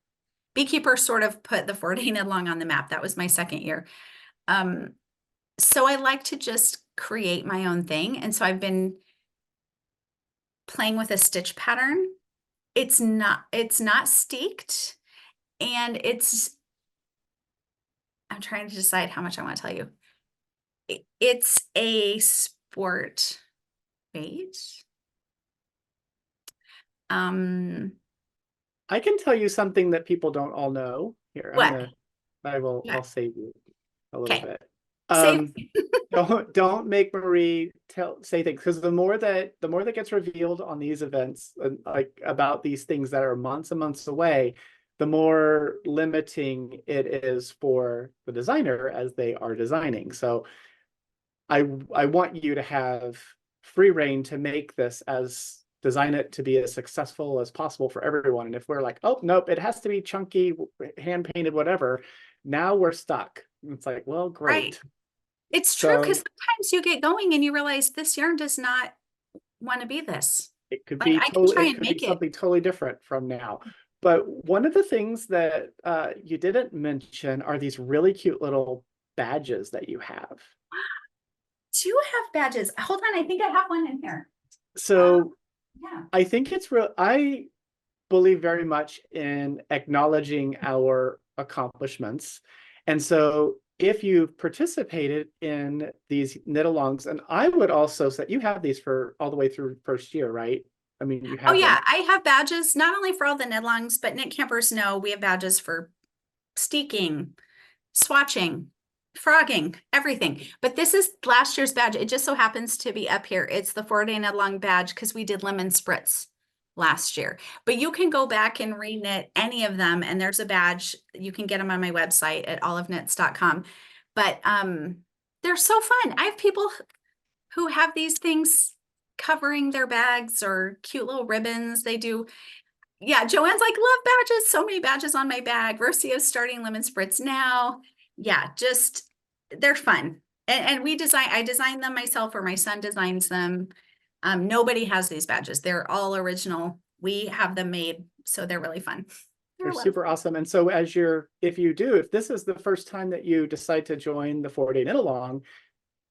Beekeeper, sort of put the 4-day knit along on the map. That was my second year. So I like to just create my own thing. And so I've been playing with a stitch pattern. It's not staked, and I'm trying to decide how much I want to tell you. It's a sport base. I can tell you something that people don't all know. Here, What? I'll save you a little Okay. bit. Save. Don't make Marie say things because the more that gets revealed on these events, like about these things that are months and months away, the more limiting it is for the designer as they are designing. So I want you to have free reign to make this as design it to be as successful as possible for everyone. And if we're like, oh nope, it has to be chunky, hand painted, whatever, now we're stuck. It's like, well, Right. great. It's true because So sometimes you get going and you realize this yarn does not want to be this. it could Like be I can totally, try it and could be make it. something totally different from now. But one of the things that you didn't mention are these really cute little badges that you have. Do have badges. Hold on, I think I have one in here. So Yeah. I think it's real. I believe very much in acknowledging our accomplishments. And so if you've participated in these knit alongs, and I would also say you have these for all the way through first year, right? I mean, you Oh have yeah, them. I have badges, not only for all the knit-alongs, but knit campers know we have badges for steeking, swatching, frogging, everything. But this is last year's badge. It just so happens to be up here. It's the 4-day knit-along badge because we did lemon spritz last year. But you can go back and reknit any of them, and there's a badge. You can get them on my website at oliveleknits.com. But they're so fun. I have people who have these things covering their bags or cute little ribbons. They do. Yeah, Joanne's like, love badges. So many badges on my bag. Rocio's starting lemon spritz now. Yeah, just they're fun. And I design them myself or my son designs them. Nobody has these badges. They're all original. We have them made, so they're really fun. They're They're a lot of super awesome. And so if this is the first time that you decide to join the 4-day knit along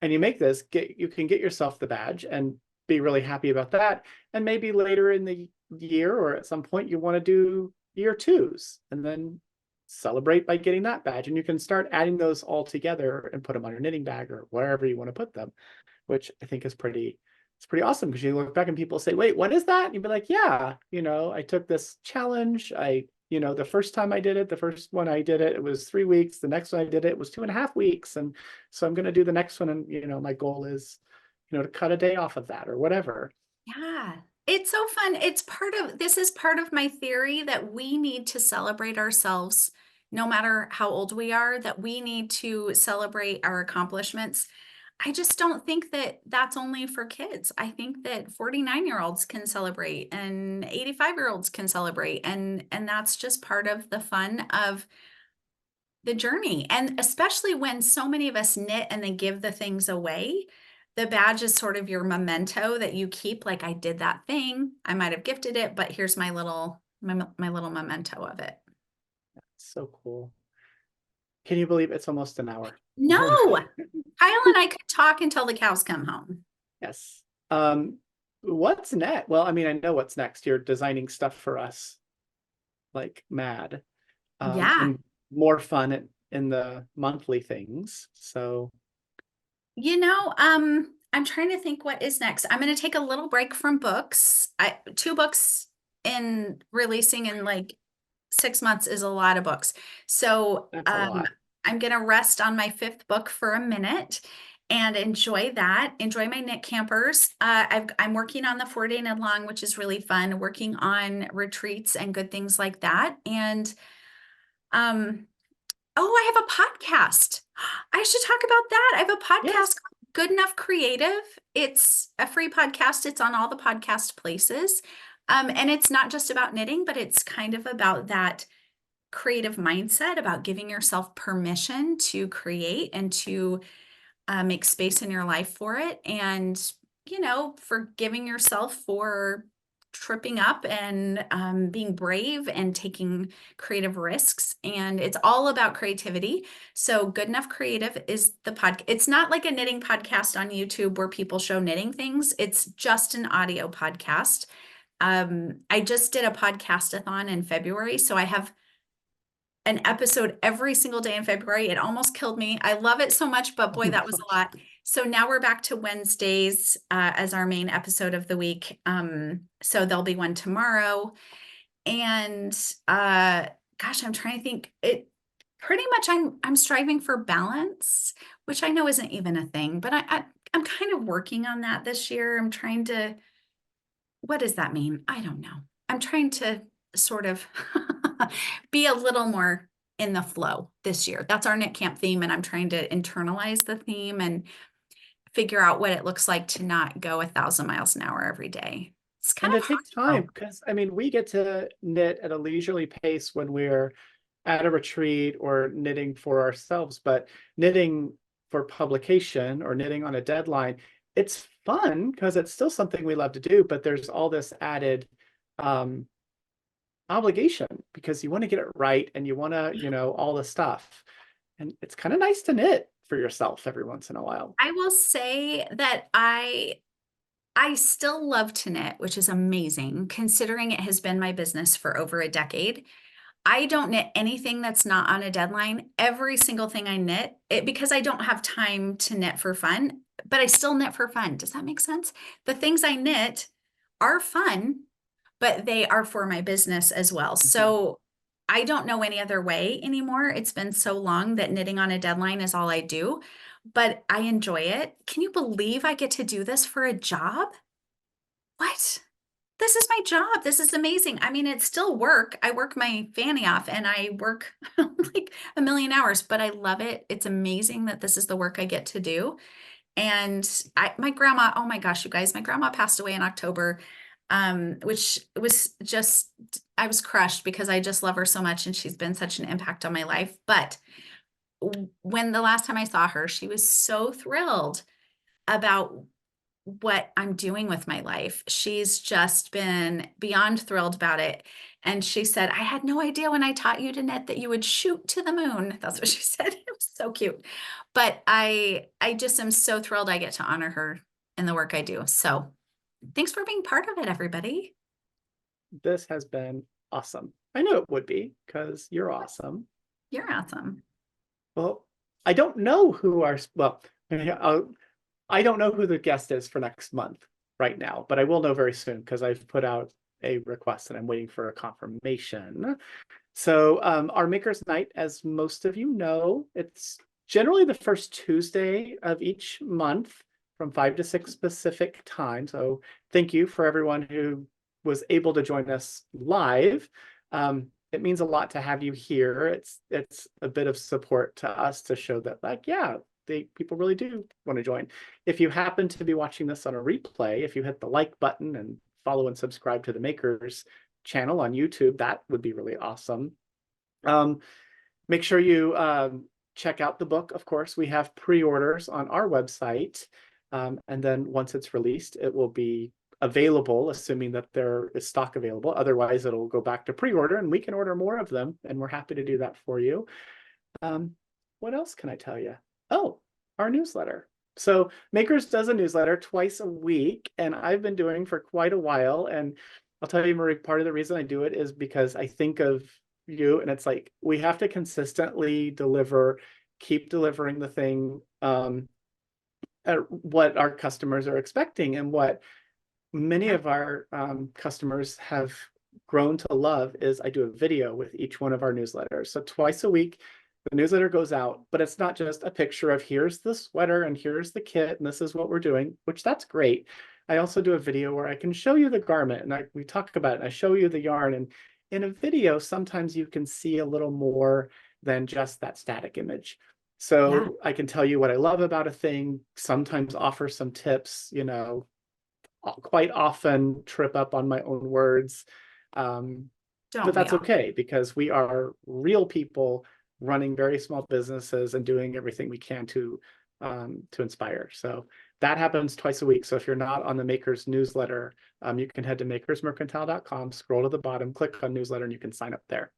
and you make this, you can get yourself the badge and be really happy about that. And maybe later in the year or at some point you want to do year twos and then celebrate by getting that badge. And you can start adding those all together and put them on your knitting bag or wherever you want to put them, which I think is it's pretty awesome because you look back and people say, wait, what is that? And you'd be like, yeah, I took this challenge. The first time I did it, the first one I did it, it was 3 weeks. The next one I did it was 2.5 weeks. And so I'm going to do the next one. And, my goal is, to cut a day off of that or whatever. Yeah, it's so fun. This is part of my theory that we need to celebrate ourselves no matter how old we are, that we need to celebrate our accomplishments. I just don't think that that's only for kids. I think that 49-year-olds can celebrate and 85-year-olds can celebrate. And that's just part of the fun of the journey. And especially when so many of us knit and then give the things away, the badge is sort of your memento that you keep. Like, I did that thing, I might have gifted it, but here's my little memento of it. So cool. Can you believe it's almost an hour? No, Kyle and I could talk until the cows come home. Yes. What's next? Well, I mean, I know what's next. You're designing stuff for us like mad. Yeah. And more fun in the monthly things. So I'm trying to think what is next. I'm going to take a little break from books. 2 books in releasing in like 6 months is a lot of books. So that's a lot. I'm going to rest on my 5th book for a minute and enjoy that. Enjoy my knit campers. I'm working on the 4-day knit along, which is really fun. Working on retreats and good things like that. And oh, I have a podcast. I should talk about that. I have a Yes. podcast called Good Enough Creative. It's a free podcast. It's on all the podcast places. And it's not just about knitting, but it's kind of about that creative mindset, about giving yourself permission to create and to make space in your life for it. And, forgiving yourself for tripping up and being brave and taking creative risks. And it's all about creativity. So Good Enough Creative is the podcast. It's not like a knitting podcast on YouTube where people show knitting things. It's just an audio podcast. I just did a podcast-a-thon in February. So I have an episode every single day in February. It almost killed me. I love it so much, but boy, that was a lot. So now we're back to Wednesdays as our main episode of the week. So there'll be one tomorrow. And gosh, I'm trying to think. It pretty much I'm striving for balance, which I know isn't even a thing, but I'm kind of working on that this year. I'm trying to, what does that mean? I don't know. I'm trying to sort of be a little more in the flow this year. That's our knit camp theme, and I'm trying to internalize the theme and figure out what it looks like to not go 1,000 miles an hour every day. It's kind And of it takes time because I mean, we get to knit at a leisurely pace when we're at a retreat or knitting for ourselves, but knitting for publication or knitting on a deadline, it's fun because it's still something we love to do, but there's all this added obligation because you want to get it right and you want to, all the stuff. And it's kind of nice to knit for yourself every once in a while. I will say that I still love to knit, which is amazing considering it has been my business for over a decade. I don't knit anything that's not on a deadline. Every single thing I knit, because I don't have time to knit for fun, but I still knit for fun. Does that make sense? The things I knit are fun, but they are for my business as well. So I don't know any other way anymore. It's been so long that knitting on a deadline is all I do, but I enjoy it. Can you believe I get to do this for a job? What? This is my job. This is amazing. I mean, it's still work. I work my fanny off and I work like a million hours, but I love it. It's amazing that this is the work I get to do. And my grandma, oh my gosh, you guys, my grandma passed away in October, which was just, I was crushed because I just love her so much and she's been such an impact on my life. But when the last time I saw her, she was so thrilled about what I'm doing with my life. She's just been beyond thrilled about it. And she said, I had no idea when I taught you to knit that you would shoot to the moon. That's what she said. It was so cute. But I just am so thrilled I get to honor her in the work I do. So thanks for being part of it, everybody. This has been awesome. I knew it would be because you're awesome. You're awesome. Well, I don't know who our, well, I don't know who the guest is for next month right now, but I will know very soon because I've put out a request and I'm waiting for a confirmation. So our Makers Nite, as most of you know, it's generally the first Tuesday of each month from 5 to 6 Pacific time. So thank you for everyone who was able to join us live. It means a lot to have you here. It's a bit of support to us to show that, like, yeah, people really do want to join. If you happen to be watching this on a replay, if you hit the like button and follow and subscribe to the Makers channel on YouTube, that would be really awesome. Make sure you check out the book. Of course, we have pre-orders on our website. And then once it's released, it will be available, assuming that there is stock available. Otherwise, it'll go back to pre-order and we can order more of them. And we're happy to do that for you. What else can I tell you? Oh, our newsletter. So Makers does a newsletter twice a week, and I've been doing for quite a while. And I'll tell you, Marie, part of the reason I do it is because I think of you, and it's like we have to consistently deliver, keep delivering the thing at what our customers are expecting, and what many of our customers have grown to love is I do a video with each one of our newsletters. So twice a week, the newsletter goes out, but it's not just a picture of here's the sweater and here's the kit and this is what we're doing, which that's great. I also do a video where I can show you the garment and we talk about it and I show you the yarn. And in a video, sometimes you can see a little more than just that static image. So yeah. I can tell you what I love about a thing, sometimes offer some tips, you know, quite often trip up on my own words. But that's okay because we are real people running very small businesses and doing everything we can to inspire. So that happens twice a week. So if you're not on the Makers newsletter, you can head to makersmercantile.com, scroll to the bottom, click on newsletter, and you can sign up there.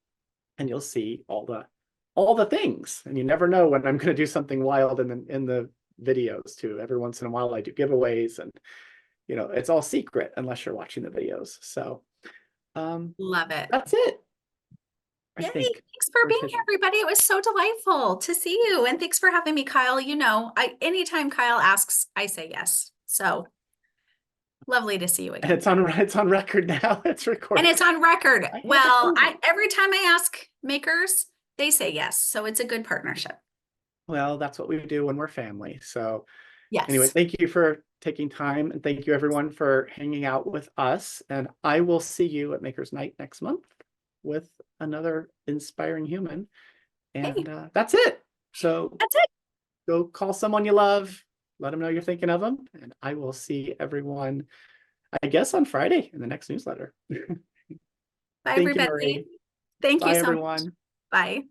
And you'll see all the things. And you never know when I'm going to do something wild in the videos too. Every once in a while I do giveaways, and you know, it's all secret unless you're watching the videos. So love it. That's it. Yay, thanks for being here, everybody. It was so delightful to see you. And thanks for having me, Kyle. You know, anytime Kyle asks, I say yes. So lovely to see you again. And it's on record now. It's recorded. And it's on record. Well, every time I ask makers, they say yes. So it's a good partnership. Well, that's what we do when we're family. So yes. Anyway, thank you for taking time. And thank you everyone for hanging out with us. And I will see you at Makers Nite next month with another inspiring human. And that's it. So that's it. Go call someone you love. Let them know you're thinking of them. And I will see everyone, I guess, on Friday in the next newsletter. Bye, everybody. Thank you so much. Bye.